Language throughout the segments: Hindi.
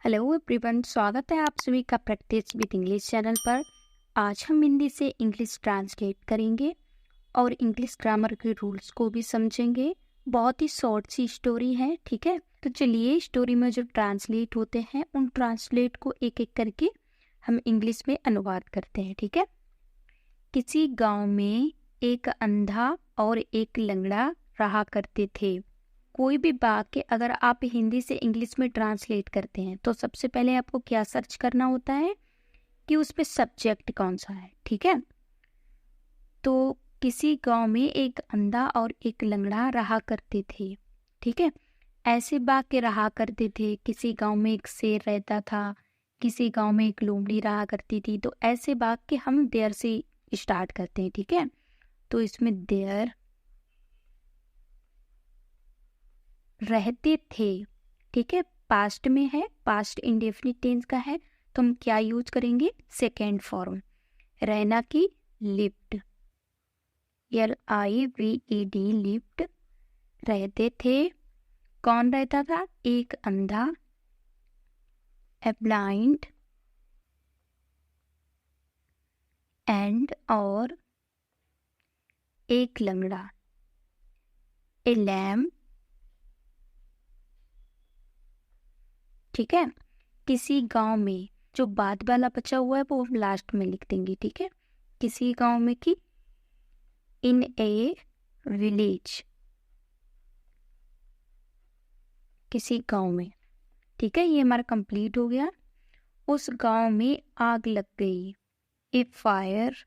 हेलो एवरीवन, स्वागत है आप सभी का प्रैक्टिस विद इंग्लिश चैनल पर। आज हम हिंदी से इंग्लिश ट्रांसलेट करेंगे और इंग्लिश ग्रामर के रूल्स को भी समझेंगे। बहुत ही शॉर्ट सी स्टोरी है, ठीक है। तो चलिए, स्टोरी में जो ट्रांसलेट होते हैं उन ट्रांसलेट को एक एक करके हम इंग्लिश में अनुवाद करते हैं, ठीक है। किसी गांव में एक अंधा और एक लंगड़ा रहा करते थे। कोई भी वाक्य अगर आप हिंदी से इंग्लिश में ट्रांसलेट करते हैं तो सबसे पहले आपको क्या सर्च करना होता है कि उस पे सब्जेक्ट कौन सा है, ठीक है। तो किसी गांव में एक अंधा और एक लंगड़ा रहा करते थे, ठीक है। ऐसे वाक्य रहा करते थे। किसी गांव में एक शेर रहता था, किसी गांव में एक लोमड़ी रहा करती थी। तो ऐसे वाक्य हम देयर से स्टार्ट करते हैं, ठीक है। तो इसमें देयर रहते थे, ठीक है। पास्ट में है, पास्ट इंडेफिनिट टेंस का है, तो हम क्या यूज करेंगे? Second form. रहना की लिव्ड, LIVED, लिव्ड। रहते थे। कौन रहता था? एक अंधा, ए ब्लाइंड, एंड और एक लंगड़ा, ए लैम, ठीक है। किसी गांव में, जो बाद वाला बचा हुआ है वो हम लास्ट में लिख देंगे, ठीक है। किसी गांव में की इन ए विलेज, किसी गांव में, ठीक है। ये हमारा कंप्लीट हो गया। उस गांव में आग लग गई, ए फायर,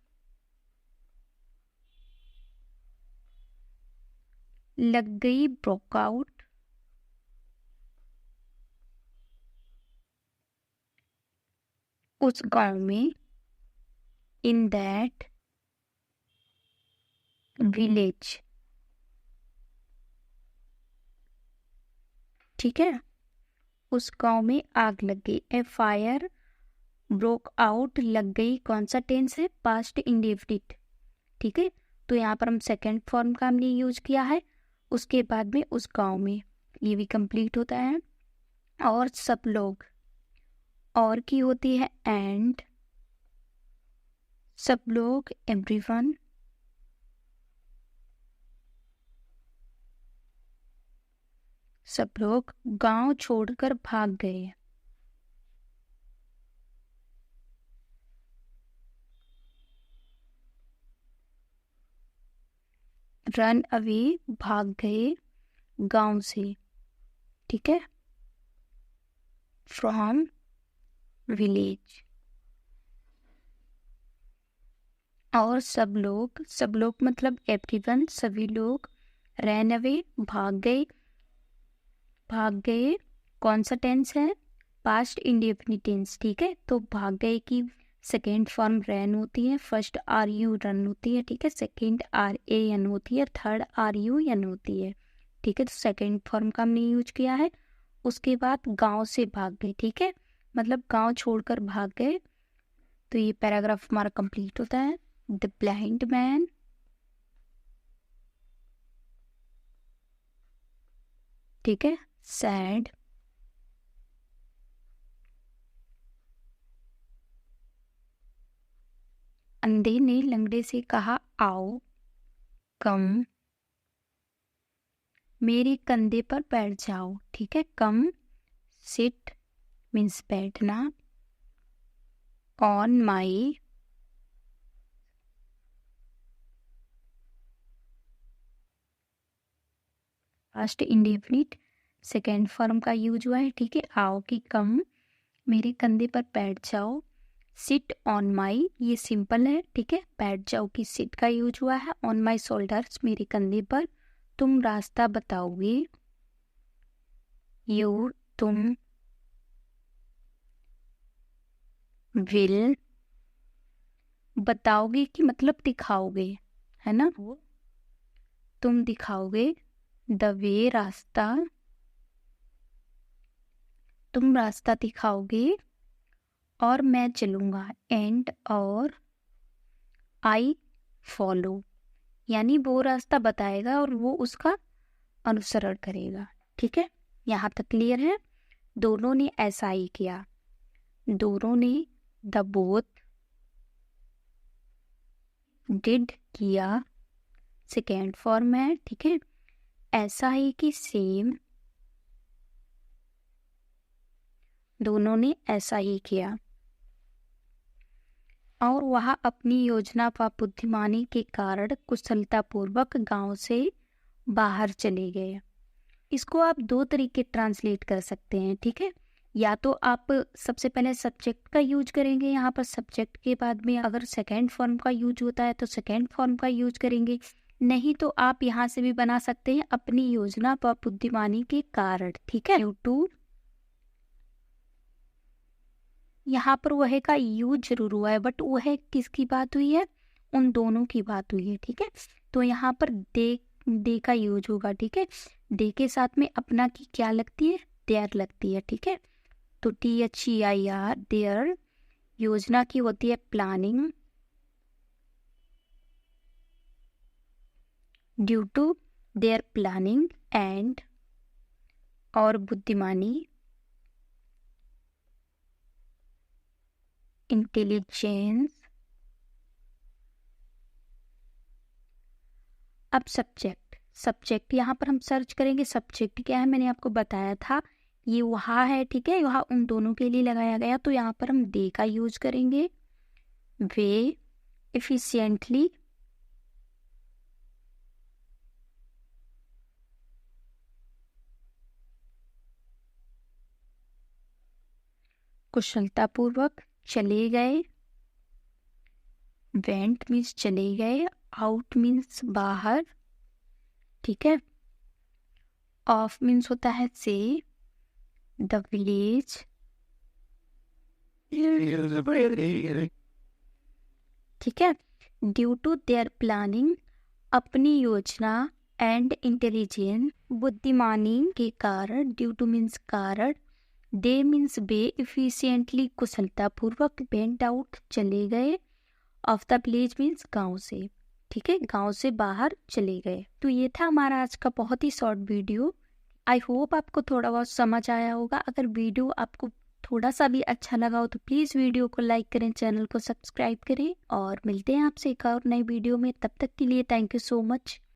लग गई, ब्रोक आउट। उस गांव में, इन दैट विलेज, ठीक है। उस गांव में आग लग गई, ए फायर ब्रोक आउट, लग गई। कौन सा टेंस है? पास्ट इंडेफिनिट, ठीक है। तो यहाँ पर हम सेकेंड फॉर्म का हमने यूज किया है। उसके बाद में उस गांव में, ये भी कंप्लीट होता है। और सब लोग, और की होती है एंड, सब लोग, एवरीवन। सब लोग गांव छोड़कर भाग गए, रन अवे, भाग गए गांव से, ठीक है। From village. और सब लोग, सब लोग मतलब एवरीवन, सभी लोग। रन अवे, भाग गए। भाग गए कौन सा टेंस है? पास्ट इंडेफिनिट टेंस, ठीक है। तो भाग गए की सेकेंड फॉर्म रैन होती है, फर्स्ट RU रन होती है, ठीक है। सेकेंड RAN होती है, थर्ड RUN होती है, ठीक है। तो सेकेंड फॉर्म का हमने यूज किया है। उसके बाद गांव से भाग गए, ठीक है, मतलब गांव छोड़कर भाग गए। तो ये पैराग्राफ हमारा कंप्लीट होता है। द ब्लाइंड मैन, ठीक है, सैड, अंधे ने लंगड़े से कहा आओ, कम, मेरे कंधे पर बैठ जाओ, ठीक है। कम, सिट मीन्स बैठना, on my, past indefinite second form का यूज हुआ है, ठीक है। आओ की कम, मेरे कंधे पर बैठ जाओ। सिट ऑन माई, ये सिंपल है, ठीक है। बैठ जाओ की सिट का यूज हुआ है। ऑन माई शोल्डर्स, मेरे कंधे पर। तुम रास्ता बताओगे, यू, तुम, विल, बताओगे कि मतलब दिखाओगे, है ना। तुम दिखाओगे, द वे, रास्ता, तुम रास्ता दिखाओगे और मैं चलूंगा, एंड और आई फॉलो, यानी वो रास्ता बताएगा और वो उसका अनुसरण करेगा, ठीक है। यहाँ तक क्लियर है। दोनों ने ऐसा ही किया, दोनों ने, द बोथ डिड किया, सेकेंड फॉर्म है, ठीक है। ऐसा ही कि सेम, दोनों ने ऐसा ही किया। और वह अपनी योजना व बुद्धिमानी के कारण कुशलतापूर्वक गांव से बाहर चले गए। इसको आप दो तरीके ट्रांसलेट कर सकते हैं, ठीक है। या तो आप सबसे पहले सब्जेक्ट का यूज करेंगे, यहाँ पर सब्जेक्ट के बाद में अगर सेकेंड फॉर्म का यूज होता है तो सेकेंड फॉर्म का यूज करेंगे, नहीं तो आप यहाँ से भी बना सकते हैं अपनी योजना व बुद्धिमानी के कारण, ठीक है। ड्यू टू, यहाँ पर वह का यूज जरूर हुआ है बट वह किसकी बात हुई है, उन दोनों की बात हुई है, ठीक है। तो यहाँ पर दे का यूज होगा, ठीक है। दे के साथ में अपना की क्या लगती है, देयर लगती है, ठीक है। तो THEIR, देयर। योजना की होती है planning, due to their planning, and, और बुद्धिमानी, इंटेलिजेंस। अब सब्जेक्ट यहाँ पर हम सर्च करेंगे, सब्जेक्ट क्या है मैंने आपको बताया था, ये वहाँ है, ठीक है। वहाँ उन दोनों के लिए लगाया गया, तो यहाँ पर हम दे का यूज करेंगे। वे एफिशिएंटली, कुशलतापूर्वक चले गए। वेंट मीन्स चले गए, आउट मीन्स बाहर, ठीक है। ऑफ मीन्स होता है से, द विलेज, ठीक है। ड्यू टू देयर प्लानिंग, अपनी योजना, एंड इंटेलिजेंस, बुद्धिमानी के कारण, ड्यू टू मीन्स कारण, दे मीन्स वे एफिशिएंटली कुशलतापूर्वक, वेंट आउट चले गए, ऑफ द विलेज मीन्स गांव से, ठीक है, गांव से बाहर चले गए। तो ये था हमारा आज का बहुत ही शॉर्ट वीडियो। आई होप आपको थोड़ा बहुत समझ आया होगा। अगर वीडियो आपको थोड़ा सा भी अच्छा लगा हो तो प्लीज़ वीडियो को लाइक करें, चैनल को सब्सक्राइब करें, और मिलते हैं आपसे एक और नई वीडियो में। तब तक के लिए थैंक यू सो मच।